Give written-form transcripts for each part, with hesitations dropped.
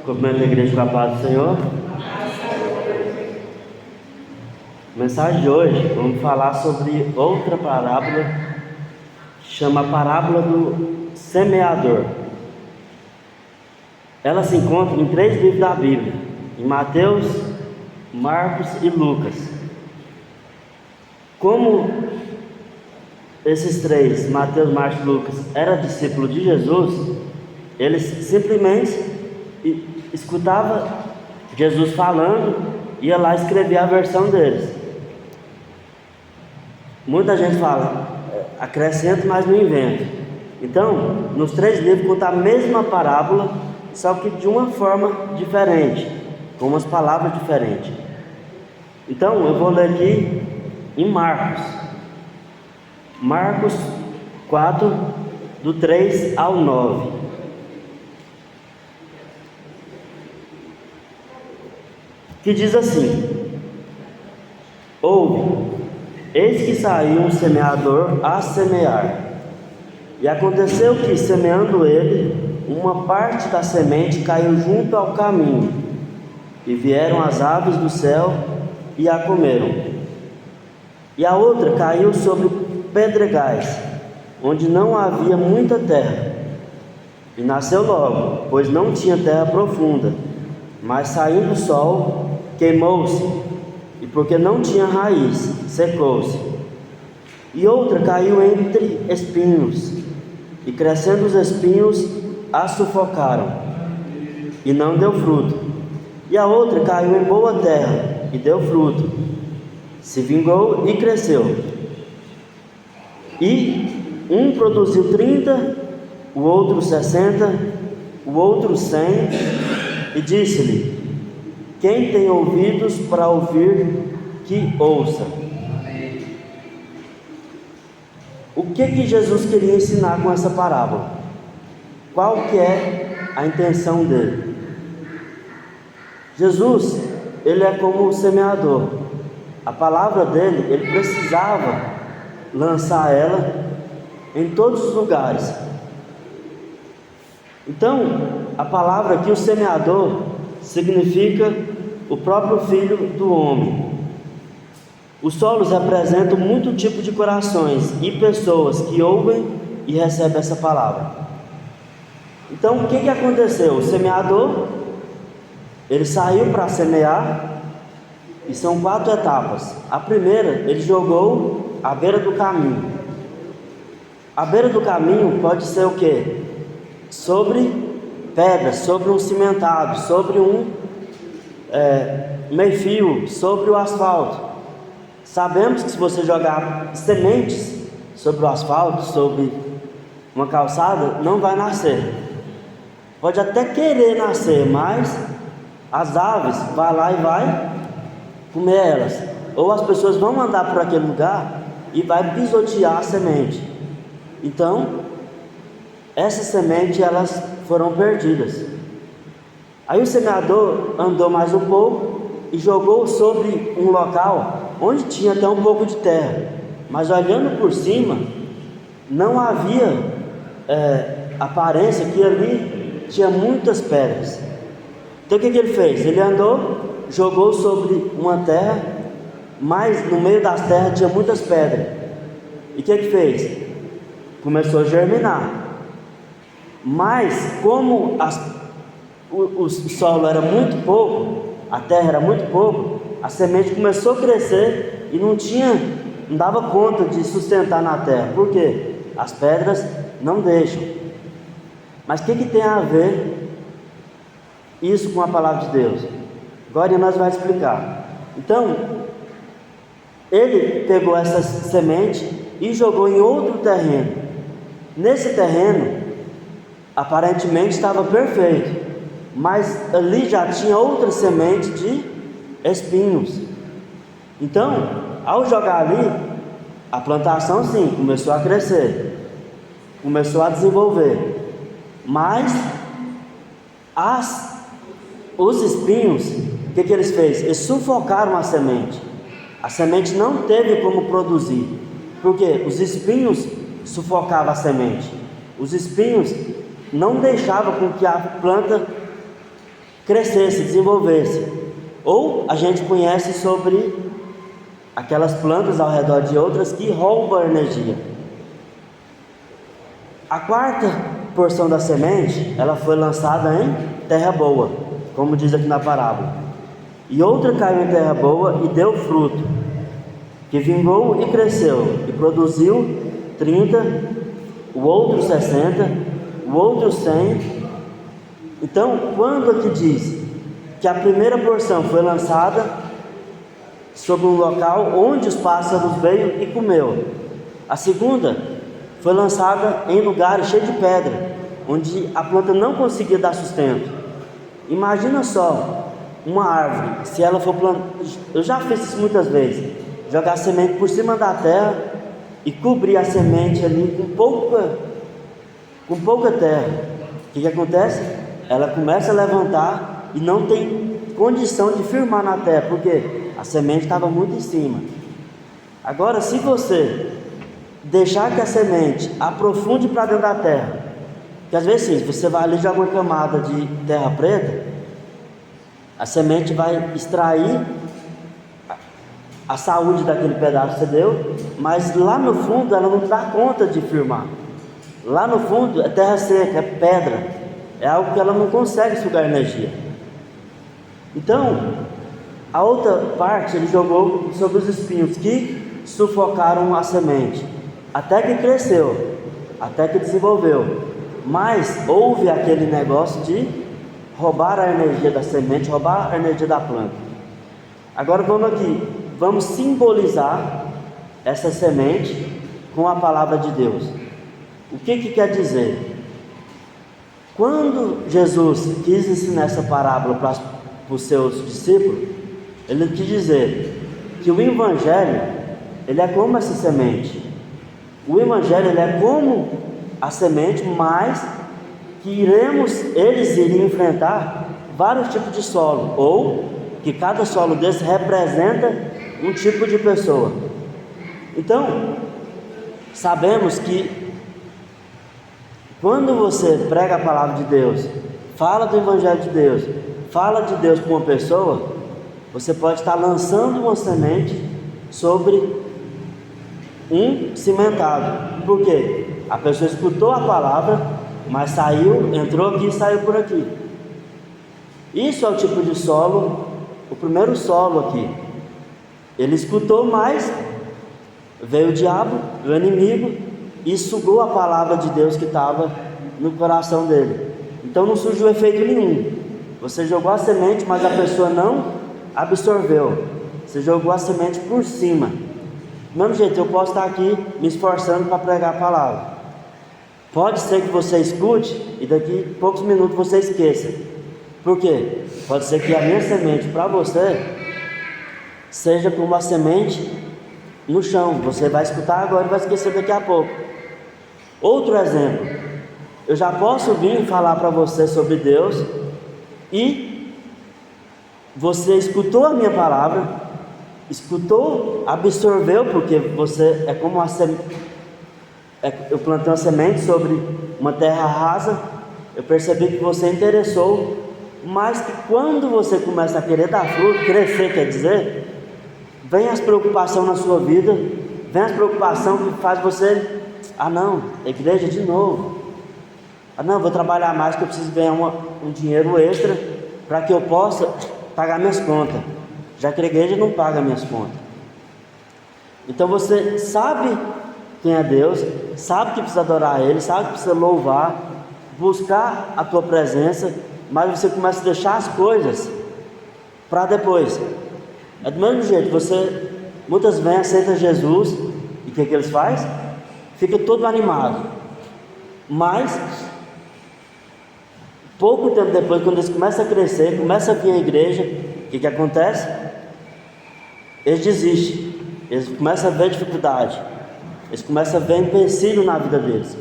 Cumprimento a igreja com a paz do Senhor. A mensagem de hoje, vamos falar sobre outra parábola, chama a parábola do semeador. Ela se encontra em 3 livros da Bíblia, em Mateus, Marcos e Lucas. Como esses 3, Mateus, Marcos e Lucas, eram discípulos de Jesus, eles simplesmente escutavam Jesus falando, ia lá escrever a versão deles. Muita gente fala, acrescenta, mas não inventa. Então, nos 3 livros conta a mesma parábola, só que de uma forma diferente, com umas palavras diferentes. Então, eu vou ler aqui em Marcos 4, do 3 ao 9. Que diz assim: Ouve, eis que saiu um semeador a semear. E aconteceu que, semeando ele, uma parte da semente caiu junto ao caminho, e vieram as aves do céu e a comeram. E a outra caiu sobre pedregais, onde não havia muita terra, e nasceu logo, pois não tinha terra profunda. Mas saindo o sol, queimou-se, e porque não tinha raiz, secou-se. E outra caiu entre espinhos, e crescendo os espinhos, a sufocaram, e não deu fruto. E a outra caiu em boa terra, e deu fruto, se vingou e cresceu. E um produziu 30, o outro 60, o outro 100, e disse-lhe: quem tem ouvidos para ouvir, que ouça. O que Jesus queria ensinar com essa parábola? Qual que é a intenção dele? Jesus, ele é como o semeador. A palavra dele, ele precisava lançar ela em todos os lugares. Então, a palavra aqui, o semeador, significa o próprio Filho do Homem. Os solos representam muito tipo de corações e pessoas que ouvem e recebem essa palavra. Então, o que aconteceu? O semeador, ele saiu para semear, e são 4 etapas. A primeira, ele jogou à beira do caminho. A beira do caminho pode ser o quê? Sobre pedras, sobre um cimentado, sobre um meio-fio, sobre o asfalto. Sabemos que se você jogar sementes sobre o asfalto, sobre uma calçada, não vai nascer. Pode até querer nascer, mas as aves vão lá e vai comer elas. Ou as pessoas vão andar por aquele lugar e vai pisotear a semente. Então, essas sementes, elas foram perdidas. Aí o semeador andou mais um pouco e jogou sobre um local onde tinha até um pouco de terra, mas olhando por cima, não havia aparência que ali tinha muitas pedras. Então o que ele fez? Ele andou, jogou sobre uma terra, mas no meio das terras tinha muitas pedras. E o que ele fez? Começou a germinar. Mas como o solo era muito pouco, a terra era muito pouco, a semente começou a crescer e não dava conta de sustentar na terra. Por quê? As pedras não deixam. Mas o que tem a ver isso com a palavra de Deus? Agora nós vamos explicar. Então, ele pegou essa semente e jogou em outro terreno. Nesse terreno, aparentemente estava perfeito, mas ali já tinha outra semente de espinhos. Então, ao jogar ali, a plantação sim, começou a crescer, começou a desenvolver, mas os espinhos, o que eles fez? Eles sufocaram a semente. A semente não teve como produzir, porque os espinhos sufocavam a semente. Os espinhos não deixava com que a planta crescesse, desenvolvesse. Ou a gente conhece sobre aquelas plantas ao redor de outras que roubam a energia. A quarta porção da semente, ela foi lançada em terra boa, como diz aqui na parábola. E outra caiu em terra boa e deu fruto, que vingou e cresceu, e produziu 30, o outro 60, o outro 100. Então, quando aqui diz que a primeira porção foi lançada sobre um local onde os pássaros veio e comeu, a segunda foi lançada em lugares cheios de pedra, onde a planta não conseguia dar sustento. Imagina só uma árvore, se ela for plantada, eu já fiz isso muitas vezes, jogar a semente por cima da terra e cobrir a semente ali com pouca terra. O que acontece? Ela começa a levantar e não tem condição de firmar na terra, porque a semente estava muito em cima. Agora, se você deixar que a semente aprofunde para dentro da terra, que às vezes sim, você vai ali jogar uma camada de terra preta, a semente vai extrair a saúde daquele pedaço que você deu, mas lá no fundo ela não dá conta de firmar. Lá no fundo é terra seca, é pedra, é algo que ela não consegue sugar energia. Então, a outra parte ele jogou sobre os espinhos que sufocaram a semente, até que cresceu, até que desenvolveu. Mas houve aquele negócio de roubar a energia da semente, roubar a energia da planta. Agora vamos simbolizar essa semente com a palavra de Deus. O que quer dizer? Quando Jesus quis ensinar essa parábola para os seus discípulos, ele quis dizer que o Evangelho, ele é como essa semente. O Evangelho, ele é como a semente, mas que eles iriam enfrentar vários tipos de solo, ou que cada solo desse representa um tipo de pessoa. Então, sabemos que quando você prega a palavra de Deus, fala do Evangelho de Deus, fala de Deus para uma pessoa, você pode estar lançando uma semente sobre um cimentado. Por quê? A pessoa escutou a palavra, mas saiu, entrou aqui e saiu por aqui. Isso é o tipo de solo, o primeiro solo aqui. Ele escutou, mas veio o diabo, o inimigo, e sugou a palavra de Deus que estava no coração dele. Então não surgiu efeito nenhum. Você jogou a semente, mas a pessoa não absorveu. Você jogou a semente por cima. Do mesmo jeito, eu posso estar aqui me esforçando para pregar a palavra. Pode ser que você escute e daqui a poucos minutos você esqueça. Por quê? Pode ser que a minha semente para você seja como a semente no chão. Você vai escutar agora e vai esquecer daqui a pouco. Outro exemplo, eu já posso vir falar para você sobre Deus e você escutou a minha palavra, escutou, absorveu, porque você é como uma semente. Eu plantei uma semente sobre uma terra rasa, eu percebi que você interessou, mas que quando você começa a querer dar fruto, crescer, quer dizer, vem as preocupações na sua vida, vem as preocupações que faz você, não, igreja de novo, não, vou trabalhar mais que eu preciso ganhar um dinheiro extra, para que eu possa pagar minhas contas, já que a igreja não paga minhas contas. Então você sabe quem é Deus, sabe que precisa adorar Ele, sabe que precisa louvar, buscar a tua presença, mas você começa a deixar as coisas para depois. É do mesmo jeito, muitas vezes aceita Jesus, e o que eles fazem? Fica todo animado, mas pouco tempo depois, quando eles começam a crescer, começam a vir à igreja, o que acontece? Eles desistem, eles começam a ver dificuldade, eles começam a ver empecilho na vida deles.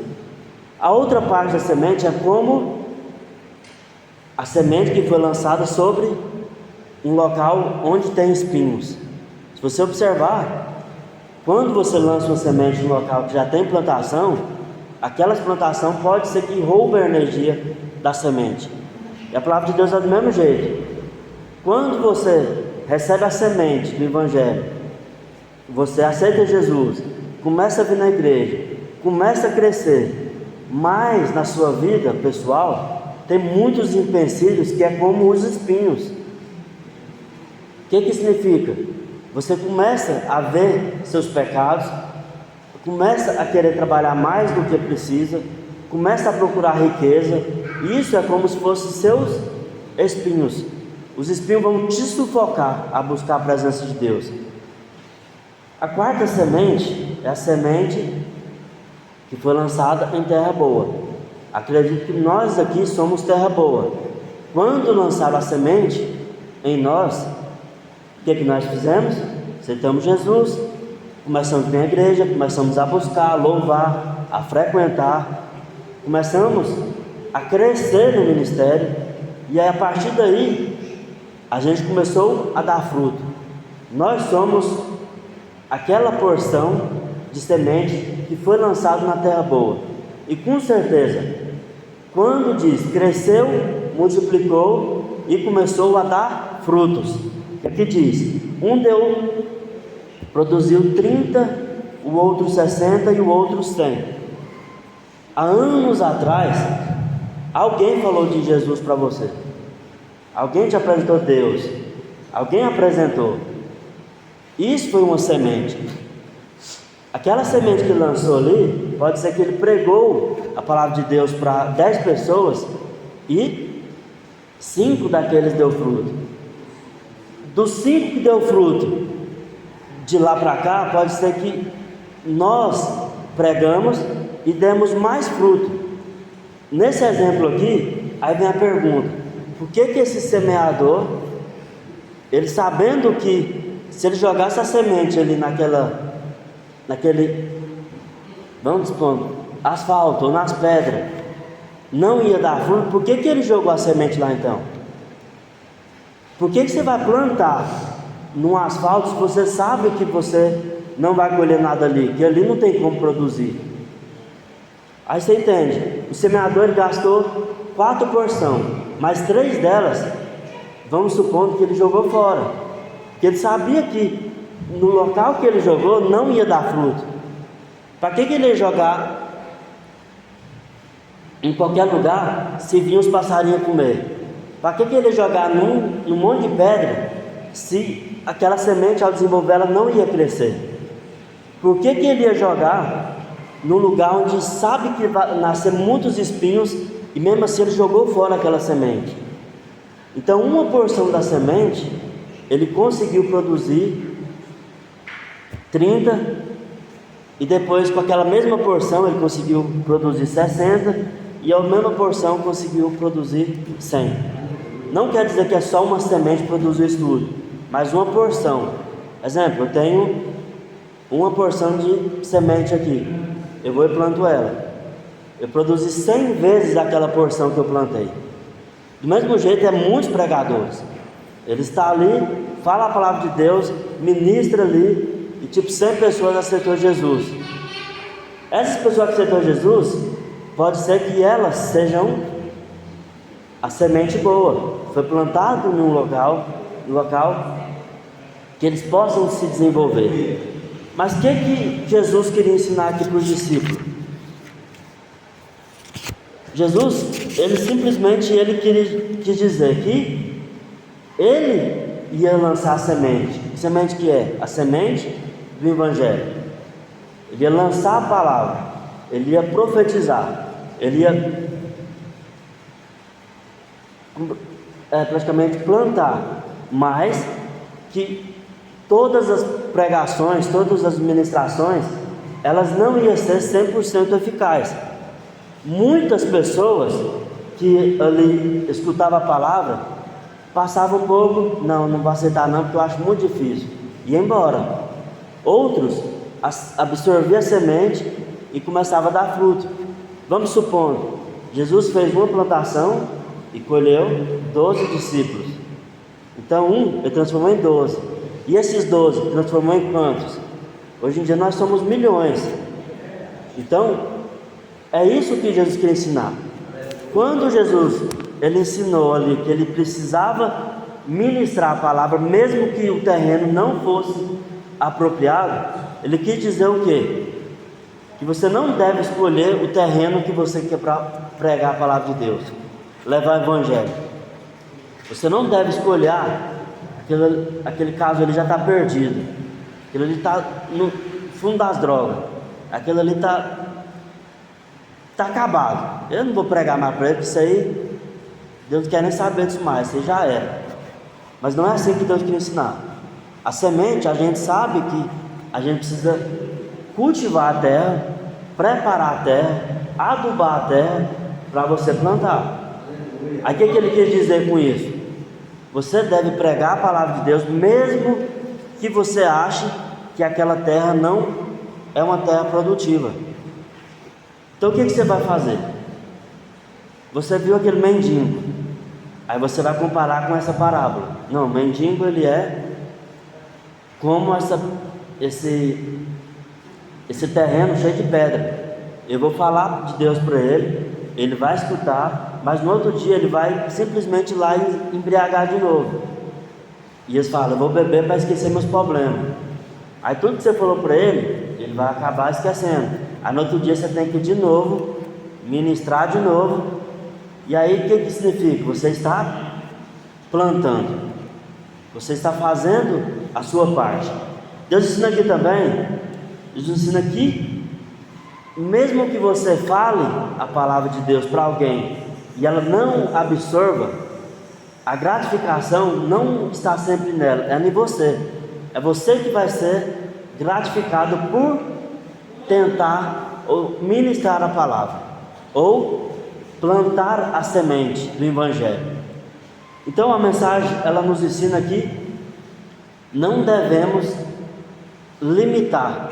A outra parte da semente é como a semente que foi lançada sobre um local onde tem espinhos. Se você observar, quando você lança uma semente em um local que já tem plantação, aquela plantação pode ser que roube a energia da semente. E a palavra de Deus é do mesmo jeito. Quando você recebe a semente do Evangelho, você aceita Jesus, começa a vir na igreja, começa a crescer, mas na sua vida pessoal tem muitos empecilhos que é como os espinhos. O que significa? Você começa a ver seus pecados, começa a querer trabalhar mais do que precisa, começa a procurar riqueza, e isso é como se fossem seus espinhos. Os espinhos vão te sufocar a buscar a presença de Deus. A quarta semente é a semente que foi lançada em terra boa. Acredito que nós aqui somos terra boa. Quando lançaram a semente em nós, o que nós fizemos? Aceitamos Jesus, começamos a vir à igreja, começamos a buscar, a louvar, a frequentar, começamos a crescer no ministério, e aí a partir daí a gente começou a dar fruto. Nós somos aquela porção de semente que foi lançada na terra boa. E com certeza, quando diz cresceu, multiplicou e começou a dar frutos, aqui diz, produziu 30, o outro 60 e o outro 100. Há anos atrás, alguém falou de Jesus para você. Alguém te apresentou Deus. Alguém apresentou. Isso foi uma semente. Aquela semente que ele lançou ali, pode ser que ele pregou a palavra de Deus para 10 pessoas e 5 daqueles deu fruto. Dos 5 que deu fruto, de lá para cá, pode ser que nós pregamos e demos mais fruto. Nesse exemplo aqui, aí vem a pergunta: por que esse semeador, ele sabendo que se ele jogasse a semente ali naquele, vamos supor, asfalto ou nas pedras, não ia dar fruto, por que ele jogou a semente lá então? Por que você vai plantar num asfalto se você sabe que você não vai colher nada ali, que ali não tem como produzir? Aí você entende, o semeador ele gastou 4 porções, mas 3 delas, vamos supondo que ele jogou fora, que ele sabia que no local que ele jogou não ia dar fruto. Para que ele ia jogar em qualquer lugar se vinham os passarinhos comer? Para que ele ia jogar num monte de pedra se aquela semente ao desenvolver ela não ia crescer? Por que ele ia jogar num lugar onde sabe que vai nascer muitos espinhos e mesmo assim ele jogou fora aquela semente? Então uma porção da semente ele conseguiu produzir 30, e depois com aquela mesma porção ele conseguiu produzir 60, e a mesma porção conseguiu produzir 100. Não quer dizer que é só uma semente produzir isso tudo, mas uma porção. Exemplo, eu tenho uma porção de semente aqui, eu vou e planto ela, eu produzi 100 vezes aquela porção que eu plantei. Do mesmo jeito é muitos pregadores, ele está ali, fala a palavra de Deus, ministra ali, e 100 pessoas aceitou Jesus. Essas pessoas que aceitou Jesus, pode ser que elas sejam a semente boa, foi plantado num local que eles possam se desenvolver. Mas o que Jesus queria ensinar aqui para os discípulos? Jesus, ele simplesmente quis dizer que ele ia lançar a semente. Que semente que é? A semente do Evangelho. Ele ia lançar a palavra, ele ia profetizar, ele ia praticamente plantar, mas que todas as pregações, todas as ministrações, elas não iam ser 100% eficazes. Muitas pessoas que ali escutavam a palavra, passavam um pouco, não vou aceitar não, porque eu acho muito difícil, e ia embora. Outros absorviam a semente e começavam a dar fruto. Vamos supor, Jesus fez uma plantação e colheu 12 discípulos. Então ele transformou em 12. E esses 12 transformou em quantos? Hoje em dia nós somos milhões. Então É isso que Jesus quer ensinar. Quando Jesus ele ensinou ali que ele precisava ministrar a palavra, mesmo que o terreno não fosse apropriado, ele quis dizer o quê? Que você não deve escolher o terreno que você quer para pregar a palavra de Deus, levar o evangelho. Você não deve escolher, aquele caso ele já está perdido, aquele ali está no fundo das drogas, aquele ali está acabado. Eu não vou pregar mais para ele, porque isso aí Deus não quer nem saber disso mais, isso aí já era. Mas não é assim que Deus quer ensinar. A semente, a gente sabe que a gente precisa cultivar a terra, preparar a terra, adubar a terra para você plantar. Aí o que ele quis dizer com isso? Você deve pregar a palavra de Deus, mesmo que você ache que aquela terra não é uma terra produtiva. Então o que você vai fazer? Você viu aquele mendigo, aí você vai comparar com essa parábola. Não, o mendigo ele é como esse terreno cheio de pedra. Eu vou falar de Deus para ele vai escutar, mas no outro dia ele vai simplesmente ir lá e embriagar de novo. E eles falam: eu vou beber para esquecer meus problemas. Aí tudo que você falou para ele vai acabar esquecendo. Aí no outro dia você tem que ir de novo, ministrar de novo. E aí o que significa? Você está plantando, você está fazendo a sua parte. Deus ensina aqui também, Deus ensina aqui, mesmo que você fale a palavra de Deus para alguém e ela não absorva, a gratificação não está sempre nela, é em você. É você que vai ser gratificado por tentar ou ministrar a palavra ou plantar a semente do evangelho. Então a mensagem ela nos ensina que não devemos limitar.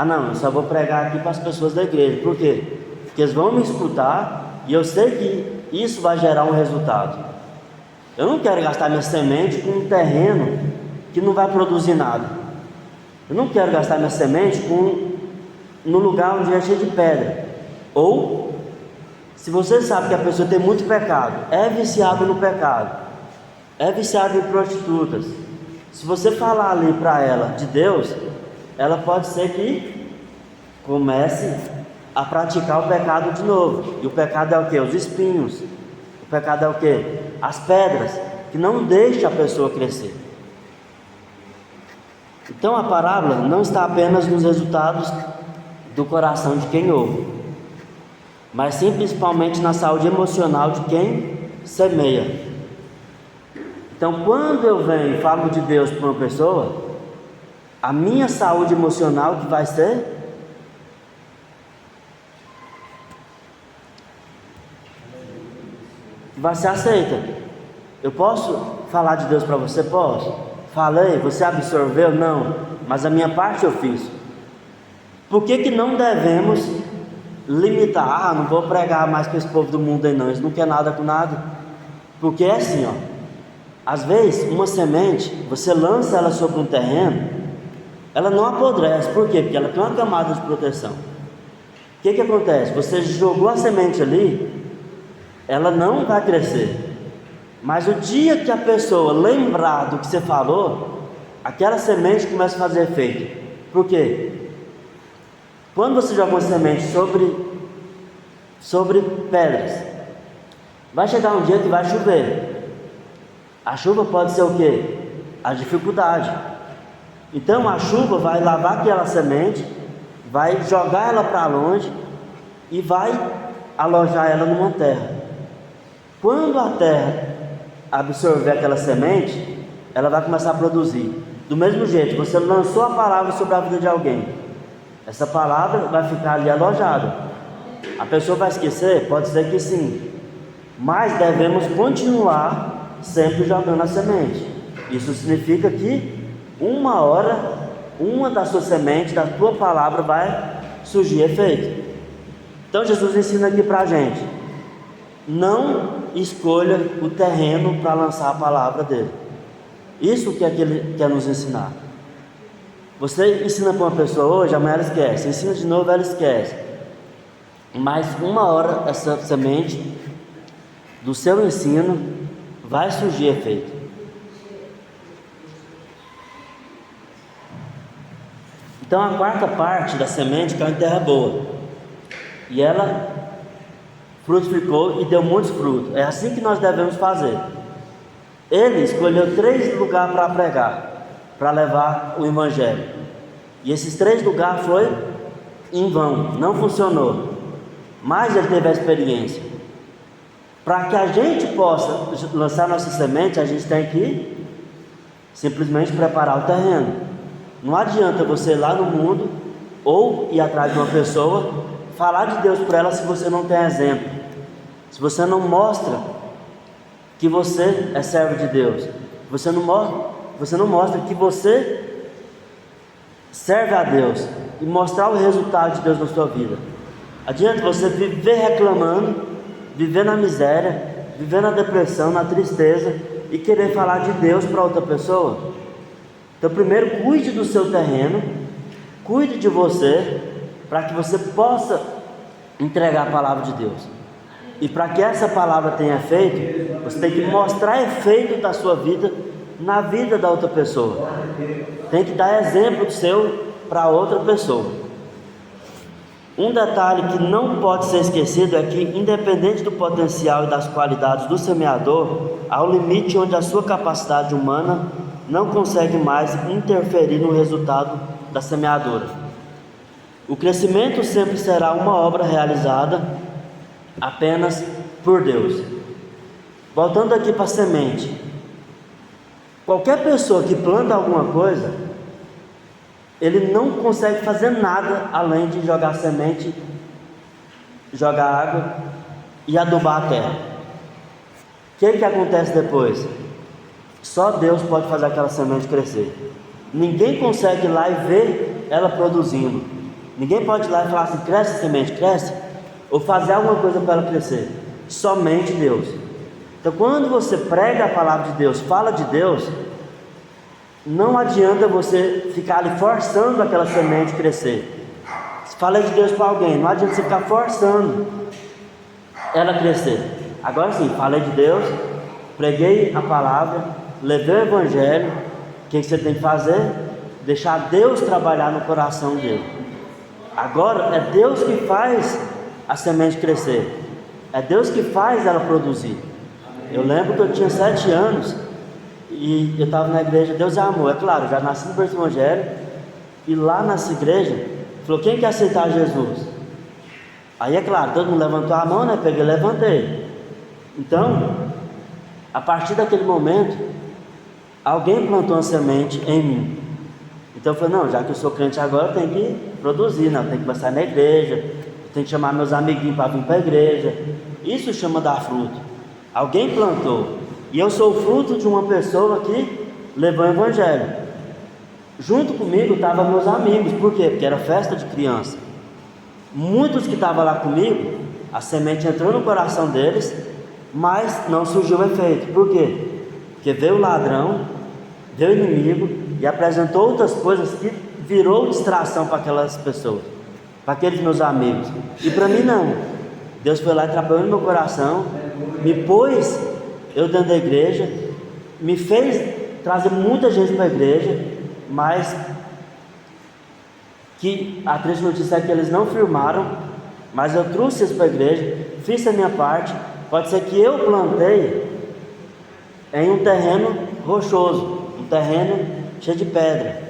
Não, eu só vou pregar aqui para as pessoas da igreja. Por quê? Porque eles vão me escutar e eu sei que isso vai gerar um resultado. Eu não quero gastar minha semente com um terreno que não vai produzir nada. Eu não quero gastar minha semente no lugar onde é cheio de pedra. Ou, se você sabe que a pessoa tem muito pecado, é viciado no pecado, é viciado em prostitutas, se você falar ali para ela de Deus, ela pode ser que comece a praticar o pecado de novo. E o pecado é o que? Os espinhos. O pecado é o que? As pedras, que não deixam a pessoa crescer. Então a parábola não está apenas nos resultados do coração de quem ouve, mas sim principalmente na saúde emocional de quem semeia. Então quando eu venho e falo de Deus para uma pessoa, a minha saúde emocional que vai ser aceita. Eu posso falar de Deus para você? Posso. Falei, você absorveu? Não, mas a minha parte eu fiz. Por que não devemos limitar? Não vou pregar mais para esse povo do mundo aí não, eles não querem nada com nada. Porque é assim, às vezes uma semente, você lança ela sobre um terreno, ela não apodrece. Por quê? Porque ela tem uma camada de proteção. O que acontece? Você jogou a semente ali, ela não vai crescer. Mas o dia que a pessoa lembrar do que você falou, aquela semente começa a fazer efeito. Por quê? Quando você joga uma semente sobre pedras, vai chegar um dia que vai chover. A chuva pode ser o quê? A dificuldade. Então a chuva vai lavar aquela semente, vai jogar ela para longe e vai alojar ela numa terra. Quando a terra absorver aquela semente, ela vai começar a produzir. Do mesmo jeito, você lançou a palavra sobre a vida de alguém, essa palavra vai ficar ali alojada. A pessoa vai esquecer? Pode ser que sim, mas devemos continuar sempre jogando a semente. Isso significa que uma hora, uma das suas sementes, da tua palavra vai surgir efeito. Então Jesus ensina aqui para a gente: não escolha o terreno para lançar a palavra dele. Isso que é que ele quer nos ensinar. Você ensina para uma pessoa hoje, amanhã ela esquece. Ensina de novo, ela esquece. mas uma hora essa semente do seu ensino vai surgir efeito. Então a quarta parte da semente caiu em terra boa, e ela frutificou e deu muitos frutos. É assim que nós devemos fazer. Ele escolheu 3 lugares para pregar, para levar o evangelho, e esses 3 lugares foi em vão, não funcionou, mas ele teve a experiência. Para que a gente possa lançar nossa semente, a gente tem que simplesmente preparar o terreno. Não adianta você ir lá no mundo ou ir atrás de uma pessoa, falar de Deus para ela se você não tem exemplo, se você não mostra que você é servo de Deus, você não mostra que você serve a Deus e mostrar o resultado de Deus na sua vida. Adianta você viver reclamando, viver na miséria, viver na depressão, na tristeza e querer falar de Deus para outra pessoa? Então primeiro cuide do seu terreno, cuide de você, para que você possa entregar a palavra de Deus. E para que essa palavra tenha efeito, você tem que mostrar efeito da sua vida na vida da outra pessoa. Tem que dar exemplo seu para outra pessoa. Um detalhe que não pode ser esquecido é que, independente do potencial e das qualidades do semeador, há um limite onde a sua capacidade humana não consegue mais interferir no resultado da semeadura. O crescimento sempre será uma obra realizada apenas por Deus. Voltando aqui para a semente, qualquer pessoa que planta alguma coisa, ele não consegue fazer nada além de jogar semente, jogar água e adubar a terra. O que acontece depois? Só Deus pode fazer aquela semente crescer. Ninguém consegue ir lá e ver ela produzindo. Ninguém pode ir lá e falar assim: cresce semente, cresce, ou fazer alguma coisa para ela crescer. Somente Deus. Então quando você prega a palavra de Deus, fala de Deus, não adianta você ficar ali forçando aquela semente crescer. Se fala de Deus para alguém, não adianta você ficar forçando ela crescer. Agora sim, falei de Deus, preguei a palavra, levei o evangelho. O que você tem que fazer? Deixar Deus trabalhar no coração dele. Agora é Deus que faz a semente crescer, é Deus que faz ela produzir. Eu lembro que eu tinha 7 anos e eu estava na igreja Deus é Amor. É claro, já nasci no berço evangélico, e lá nessa igreja falou: quem quer aceitar Jesus? Aí é claro, todo mundo levantou a mão, né? Peguei e levantei. Então, a partir daquele momento, alguém plantou uma semente em mim. Então eu falei: não, já que eu sou crente agora, eu tenho que produzir, né? Eu tenho que passar na igreja, eu tenho que chamar meus amiguinhos para vir para a igreja. Isso chama dar fruto. Alguém plantou, e eu sou fruto de uma pessoa que levou o evangelho. Junto comigo estavam meus amigos. Por quê? Porque era festa de criança. Muitos que estavam lá comigo, a semente entrou no coração deles, mas não surgiu efeito. Por quê? Porque veio o ladrão, veio o inimigo e apresentou outras coisas que virou distração para aquelas pessoas, para aqueles meus amigos. E para mim não. Deus foi lá e trabalhou no meu coração, me pôs eu dentro da igreja, me fez trazer muita gente para a igreja, mas que a triste notícia é que eles não firmaram, mas eu trouxe isso para a igreja, fiz a minha parte. Pode ser que eu plantei em um terreno rochoso, um terreno cheio de pedra,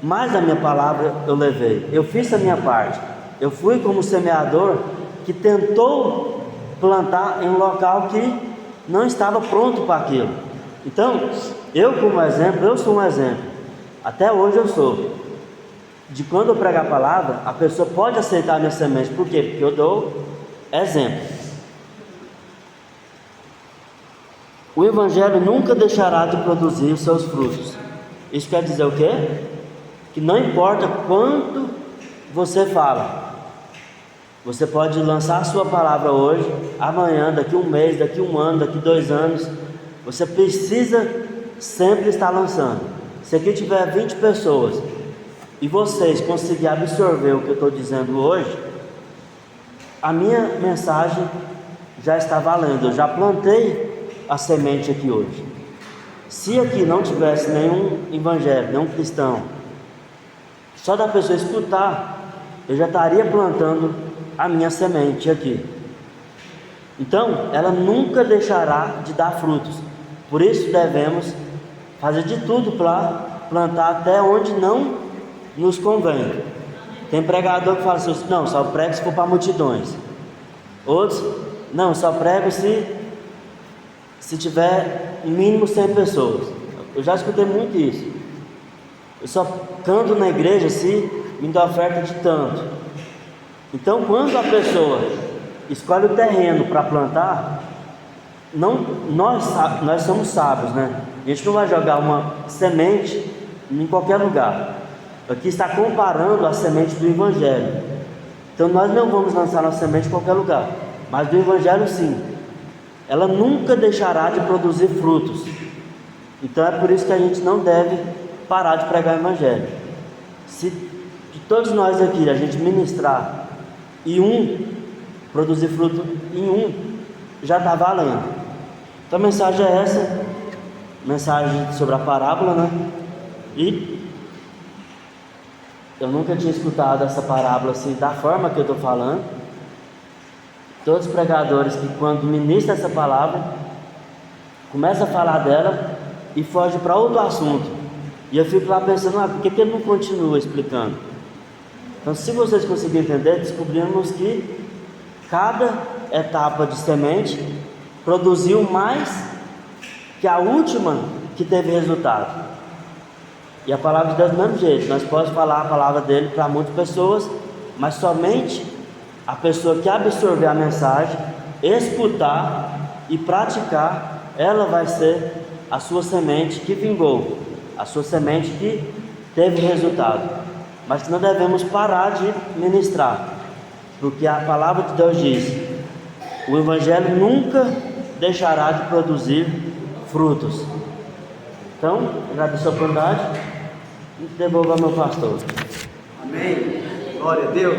mas a minha palavra eu levei, eu fiz a minha parte. Eu fui como semeador que tentou plantar em um local que não estava pronto para aquilo. Então, eu como exemplo, eu sou um exemplo, até hoje eu sou, de quando eu pregar a palavra, a pessoa pode aceitar a minha semente. Por quê? Porque eu dou exemplo. O evangelho nunca deixará de produzir os seus frutos. Isso quer dizer o quê? Que não importa quanto você fala, você pode lançar a sua palavra hoje, amanhã, daqui um mês, daqui um ano, daqui 2 anos, você precisa sempre estar lançando. Se aqui tiver 20 pessoas e vocês conseguirem absorver o que eu estou dizendo hoje, a minha mensagem já está valendo, eu já plantei a semente aqui hoje. Se aqui não tivesse nenhum evangelho, nenhum cristão, só da pessoa escutar, eu já estaria plantando a minha semente aqui. Então, ela nunca deixará de dar frutos. Por isso devemos fazer de tudo para plantar até onde não nos convém. Tem pregador que fala assim: não, só prego se for para multidões. Outros: não, só prego se tiver mínimo 100 pessoas. Eu já escutei muito isso. Eu só canto na igreja se me dá oferta de tanto. Então, quando a pessoa escolhe o terreno para plantar, nós somos sábios, né? A gente não vai jogar uma semente em qualquer lugar. Aqui está comparando a semente do Evangelho. Então nós não vamos lançar nossa semente em qualquer lugar, mas do Evangelho sim. Ela nunca deixará de produzir frutos. Então é por isso que a gente não deve parar de pregar o Evangelho. Se de todos nós aqui a gente ministrar e produzir fruto em já está valendo. Então a mensagem é essa, mensagem sobre a parábola, né? E eu nunca tinha escutado essa parábola assim, da forma que eu estou falando. Todos os pregadores que quando ministram essa palavra, começam a falar dela e fogem para outro assunto. E eu fico lá pensando: por que ele não continua explicando? Então, se vocês conseguirem entender, descobrimos que cada etapa de semente produziu mais que a última que teve resultado. E a palavra de Deus do mesmo jeito, nós podemos falar a palavra dele para muitas pessoas, mas somente a pessoa que absorver a mensagem, escutar e praticar, ela vai ser a sua semente que vingou, a sua semente que teve resultado. Mas não devemos parar de ministrar, porque a palavra de Deus diz: o Evangelho nunca deixará de produzir frutos. Então, agradeço a oportunidade e devolvo ao meu pastor. Amém. Glória a Deus.